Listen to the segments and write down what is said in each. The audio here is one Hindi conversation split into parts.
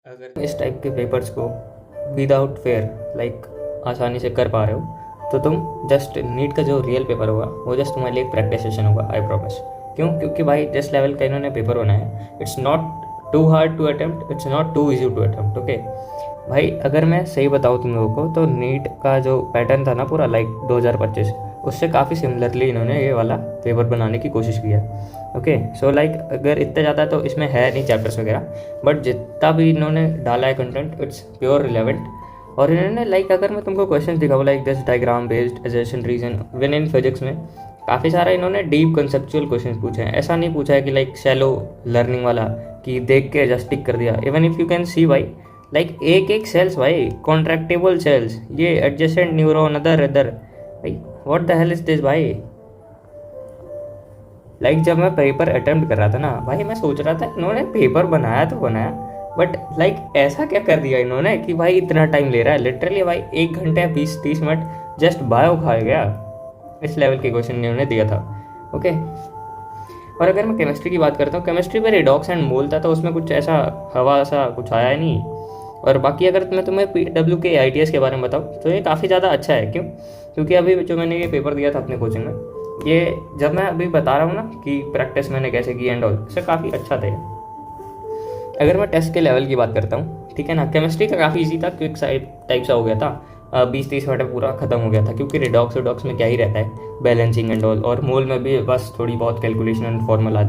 अगर इस टाइप के पेपर्स को विदाउट फेयर आसानी से कर पा रहे हो तो तुम जस्ट नीट का जो रियल पेपर होगा वो जस्ट तुम्हारे लिए एक प्रैक्टिस सेशन होगा, आई प्रॉमिस। क्यों? क्योंकि भाई जिस लेवल का इन्होंने पेपर बनाया है, it's not too hard to attempt, it's not too easy to attempt. Okay भाई, अगर मैं सही बताऊँ तुम लोगों को तो नीट का जो पैटर्न था ना पूरा 2025, उससे काफ़ी सिमिलरली इन्होंने ये वाला पेपर बनाने की कोशिश की है। ओके सो अगर इतना ज़्यादा तो इसमें है नहीं चैप्टर्स वगैरह, बट जितना भी इन्होंने डाला है कंटेंट इट्स प्योर रिलेवेंट। और इन्होंने अगर मैं तुमको क्वेश्चन दिखाऊँ this diagram based assertion reason win in physics में काफ़ी सारा इन्होंने डीप कंसेप्चुअल क्वेश्चन पूछे हैं। ऐसा नहीं पूछा है कि शैलो लर्निंग वाला कि देख के जस्ट टिक कर दिया। Even if you can see भाई एक एक सेल्स भाई, कॉन्ट्रैक्टेबल सेल्स, ये एडजेसेंट न्यूरॉन अदर भाई, what the hell is this भाई। जब मैं पेपर अटेम्प्ट कर रहा था ना भाई, मैं सोच रहा था इन्होंने पेपर बनाया तो बनाया, बट ऐसा क्या कर दिया इन्होंने कि भाई इतना टाइम ले रहा है। लिटरली भाई 1 घंटे 20-30 मिनट जस्ट बायो खा गया। इस लेवल के क्वेश्चन इन्होंने दिया था। ओके और अगर मैं केमिस्ट्री की बात करता हूँ, केमिस्ट्री में रिडॉक्स एंड मोल था तो उसमें कुछ ऐसा हवा सा कुछ आया नहीं। और बाकी अगर मैं तुम्हें PW के ITS के बारे में बताऊँ तो ये काफ़ी ज़्यादा अच्छा है। क्यों? क्योंकि अभी जो मैंने ये पेपर दिया था अपने कोचिंग में, ये जब मैं अभी बता रहा हूँ ना कि प्रैक्टिस मैंने कैसे की एंड ऑल, इससे काफ़ी अच्छा था। अगर मैं टेस्ट के लेवल की बात करता हूँ, ठीक है ना, केमिस्ट्री का काफ़ी इजी था, क्विक साइड टाइप सा हो गया था, 20-30 मिनट में पूरा खत्म हो गया था। क्योंकि रिडॉक्स में क्या ही रहता है, बैलेंसिंग एंड ऑल, और मोल में भी बस थोड़ी बहुत कैलकुलेशन एंड फॉर्मूला।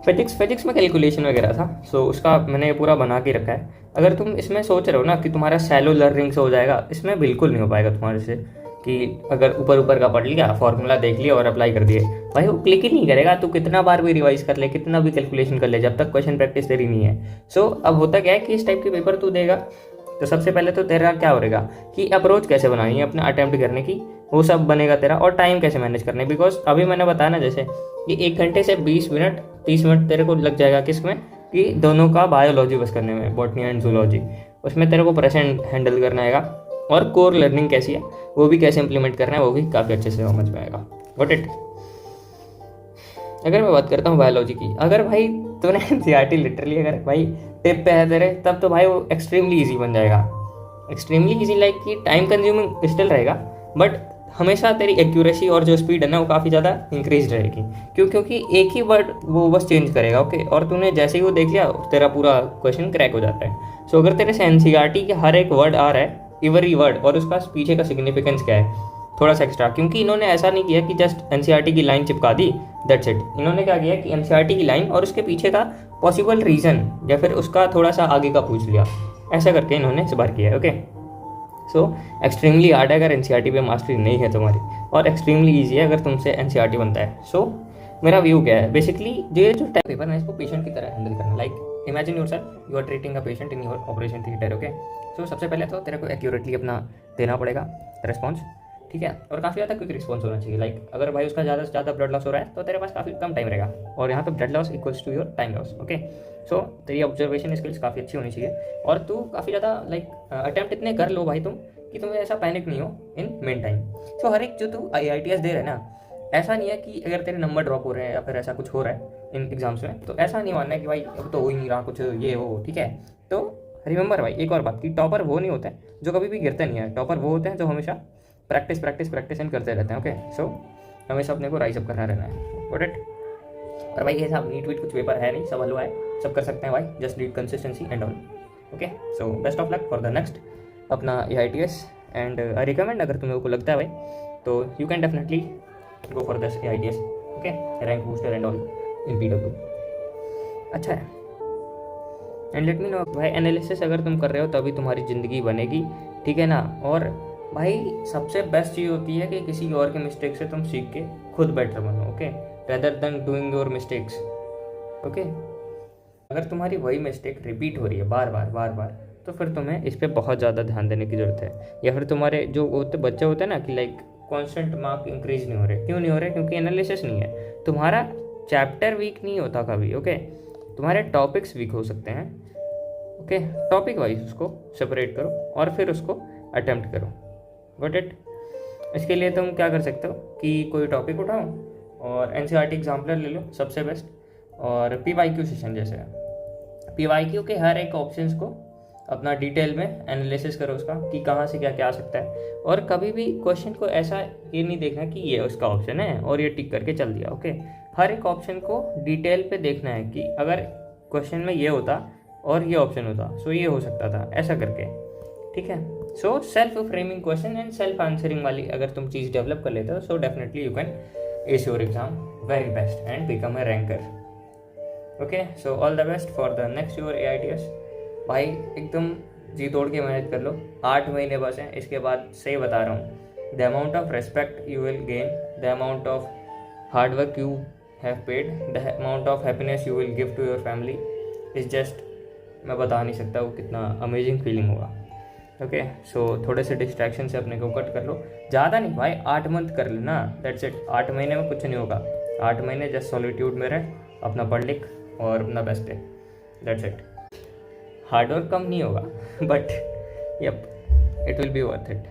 फिजिक्स में कैलकुलेशन वगैरह था, सो उसका मैंने पूरा बना के रखा है। अगर तुम इसमें सोच रहे हो ना कि तुम्हारा सैलो लर्निंग से हो जाएगा, इसमें बिल्कुल नहीं हो पाएगा तुम्हारे से। कि अगर ऊपर का पढ़ लिया, फॉर्मूला देख लिया और अप्लाई कर दिए, भाई वो क्लिक ही नहीं करेगा। तू कितना बार भी रिवाइज कर ले, कितना भी कैलकुलेशन कर ले, जब तक क्वेश्चन प्रैक्टिस तेरी नहीं है। सो अब होता क्या है कि इस टाइप के पेपर तू देगा तो सबसे पहले तो तेरा क्या होगा कि अप्रोच कैसे बनानी है अपने अटेम्प्ट करने की, वो सब बनेगा तेरा। और टाइम कैसे मैनेज करने, बिकॉज अभी मैंने बताया ना जैसे कि 1 घंटे से 20 मिनट 30 मिनट तेरे को लग जाएगा किसमें, कि दोनों का बायोलॉजी बस करने में, बॉटनी एंड जूलॉजी, उसमें तेरे को प्रेजेंट हैंडल करना आएगा। और कोर लर्निंग कैसी है वो भी कैसे इंप्लीमेंट करना है वो भी काफ़ी अच्छे से समझ में आएगा। Got it. अगर मैं बात करता हूँ बायोलॉजी की, अगर भाई तूने NCERT लिटरली अगर भाई टिप पे है तेरे, तब तो भाई वो एक्सट्रीमली ईजी बन जाएगा। एक्सट्रीमली ईजी कि टाइम कंज्यूमिंग स्टिल रहेगा, बट हमेशा तेरी एक्यूरेसी और जो स्पीड है ना वो काफ़ी ज़्यादा इंक्रीज रहेगी। क्यों? क्योंकि एक ही वर्ड वो बस चेंज करेगा। ओके और तूने जैसे ही वो देख लिया तेरा पूरा क्वेश्चन क्रैक हो जाता है। सो अगर तेरे से NCERT के हर एक वर्ड आ रहा है, एवरी वर्ड, और उसका पीछे का सिग्निफिकेंस क्या है थोड़ा सा एक्स्ट्रा, क्योंकि इन्होंने ऐसा नहीं किया कि जस्ट NCERT की लाइन चिपका दी, दैट्स इट। इन्होंने क्या किया कि NCERT की लाइन और उसके पीछे का पॉसिबल रीज़न या फिर उसका थोड़ा सा आगे का पूछ लिया, ऐसा करके इन्होंने इस बार किया है। ओके सो एक्सट्रीमली हार्ड है अगर NCERT पे मास्टरी नहीं है तुम्हारी, और एक्सट्रीमली ईजी है अगर तुमसे NCERT बनता है। सो मेरा व्यू क्या है, बेसिकली जो टाइप पेपर है इसको पेशेंट की तरह हैंडल करना। Imagine yourself you are treating a patient in your operation theatre. Okay so सबसे पहले तो तेरे को एक्यूरेटली अपना देना पड़ेगा रिस्पॉन्स, ठीक है, और काफ़ी ज़्यादा क्विक रिस्पॉन्स होना चाहिए। अगर भाई उसका ज़्यादा से ज़्यादा ब्लड लॉस हो रहा है तो तेरे पास काफ़ी कम टाइम रहेगा, और यहाँ पे blood loss equals to your time loss. Okay so तेरी ऑब्जर्वेशन स्किल्स काफ़ी अच्छी होनी चाहिए, और तू काफ़ी ज़्यादा अटेम्प्ट इतने कर लो भाई तुम कि तुम्हें ऐसा पैनिक नहीं हो इन मेन टाइम। सो हर एक जो तू IITS दे रहे हैं ना, ऐसा नहीं है कि अगर तेरे नंबर ड्रॉप हो रहे हैं या फिर ऐसा कुछ हो रहा है इन एग्जाम्स में, तो ऐसा नहीं मानना है कि भाई अब तो हो ही नहीं रहा कुछ ये हो, ठीक है। तो रिमेंबर भाई एक और बात कि टॉपर वो नहीं होता है जो कभी भी गिरते नहीं है, टॉपर वो होते हैं जो हमेशा प्रैक्टिस एंड करते रहते हैं। ओके सो हमेशा अपने को राइज अप करना रहना है। Got it. और भाई ये सब नीट वीट कुछ पेपर है नहीं, सब हलवा है, सब कर सकते हैं भाई, just need consistency and all. Okay so best of luck for the next अपना IITS, एंड आई रिकमेंड अगर तुम लोगों को लगता है भाई तो you can definitely go for this IITS। Okay rank booster and all in PW अच्छा है। एंड लेट मी नो भाई, एनालिसिस अगर तुम कर रहे हो तभी तुम्हारी ज़िंदगी बनेगी, ठीक है ना। और भाई सबसे बेस्ट चीज़ होती है कि किसी और के मिस्टेक से तुम सीख के खुद बेटर बनो। Okay rather than doing your mistakes. Okay अगर तुम्हारी वही मिस्टेक रिपीट हो रही है बार बार तो फिर तुम्हें इस पर बहुत ज़्यादा ध्यान देने की ज़रूरत है। या फिर तुम्हारे जो बच्चे होते हैं ना कि कॉन्स्टेंट मार्क इंक्रीज नहीं हो रहे, क्यों नहीं हो रहे? क्योंकि एनालिसिस नहीं है। तुम्हारा चैप्टर वीक नहीं होता कभी। ओके तुम्हारे टॉपिक्स वीक हो सकते हैं। ओके टॉपिक वाइज उसको सेपरेट करो और फिर उसको अटेम्प्ट करो। Got it. इसके लिए तुम क्या कर सकते हो कि कोई टॉपिक उठाओ और NCERT एग्जाम्पलर ले लो सबसे बेस्ट, और PYQ सेशन जैसे PYQ के हर एक ऑप्शंस को अपना डिटेल में एनालिसिस करो उसका कि कहाँ से क्या क्या आ सकता है। और कभी भी क्वेश्चन को ऐसा ये नहीं देखना कि ये उसका ऑप्शन है और ये टिक करके चल दिया। ओके, हर एक ऑप्शन को डिटेल पे देखना है कि अगर क्वेश्चन में ये होता और ये ऑप्शन होता सो ये हो सकता था, ऐसा करके। ठीक है, so self framing question and self answering वाली अगर तुम चीज़ डेवलप कर लेते हो so definitely you can S your exam very best and become a ranker. Okay, so all the best for the next your AITS। भाई एकदम जी तोड़ के मेहनत कर लो, 8 महीने बस हैं, इसके बाद सही बता रहा हूँ, the amount of respect you will gain, the amount of hard work you have paid, the amount of happiness you will give to your family is just, मैं बता नहीं सकता वो कितना अमेजिंग फीलिंग होगा। ओके, सो थोड़े से डिस्ट्रैक्शन से अपने को कट कर लो, ज़्यादा नहीं भाई, 8 मंथ कर लेना, दैट्स इट। 8 महीने में कुछ नहीं होगा, 8 महीने जस्ट सॉलिट्यूड में रह, अपना पढ़ लिख और अपना बेस्ट है, दैट्स इट। हार्ड वर्क कम नहीं होगा but yup it will be worth it.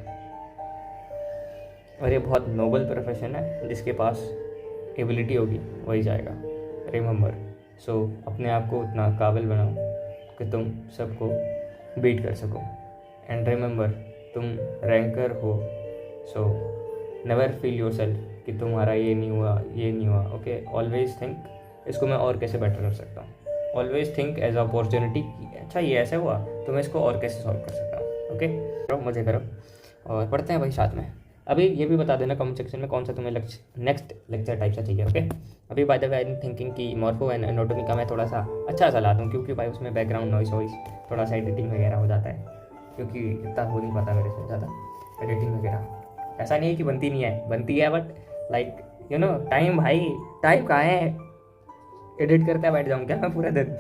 और ये बहुत नोबल प्रोफेशन है, जिसके पास एबिलिटी होगी वही जाएगा, रिमेंबर। सो अपने आप को उतना काबिल बनाओ कि तुम सबको बीट कर सको, एंड रिमेंबर तुम रैंकर हो, so never feel your self कि तुम्हारा ये नहीं हुआ ये नहीं हुआ। ओके, ऑलवेज थिंक इसको मैं और कैसे बेटर कर सकता हूँ, ऑलवेज थिंक एज अपॉर्चुनिटी, अच्छा ये ऐसे हुआ तो मैं इसको और कैसे सॉल्व कर सकता हूँ। ओके, करो मजे करो और पढ़ते हैं भाई साथ में। अभी ये भी बता देना कमेंट सेक्शन में कौन सा तुम्हें नेक्स्ट लेक्चर टाइप सा चाहिए। ओके, अभी by the way I am thinking कि मॉर्फो एंड एनाटॉमी का मैं थोड़ा सा अच्छा सा ला दूँ, क्योंकि भाई उसमें बैकग्राउंड नॉइस वॉइस थोड़ा सा एडिटिंग वगैरह हो जाता है, क्योंकि इतना हो नहीं पाता मेरे से ज़्यादा एडिटिंग वगैरह। ऐसा नहीं है कि बनती नहीं है, बनती है, but like you know time, भाई टाइम कहाँ है, एडिट करता बैठ जाऊँ क्या मैं पूरा दिन।